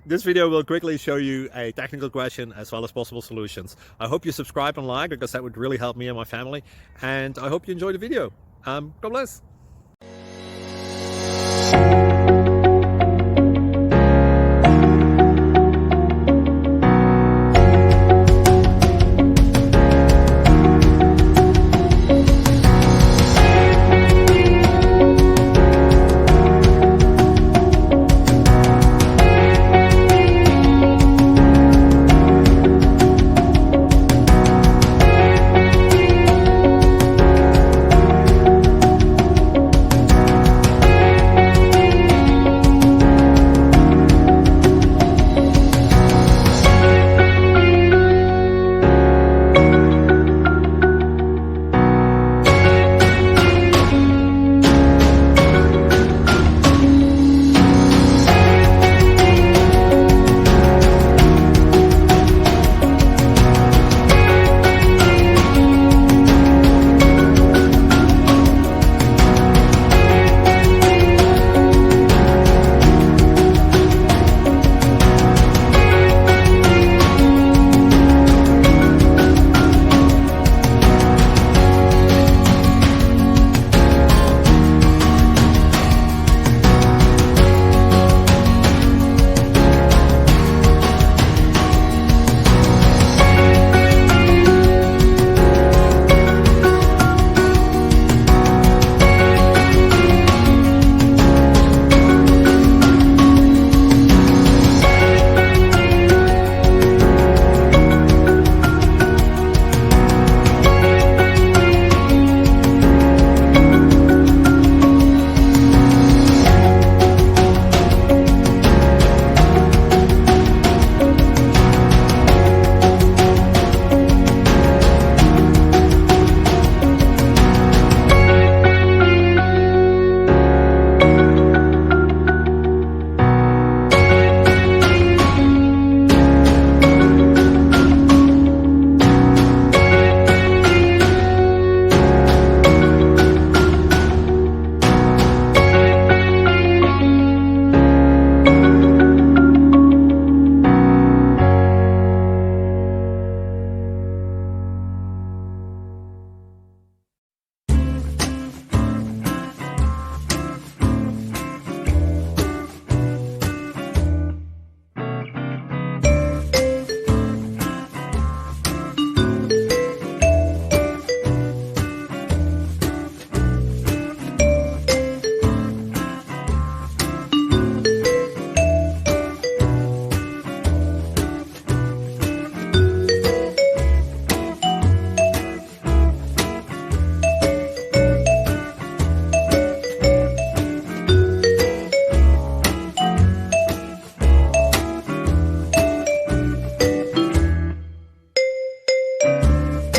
This video will quickly show you a technical question as well as possible solutions. I hope you subscribe and like, because that would really help me and my family. And I hope you enjoy the video. God bless.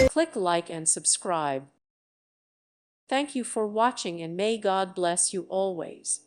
Click like and subscribe. Thank you for watching, and may God bless you always.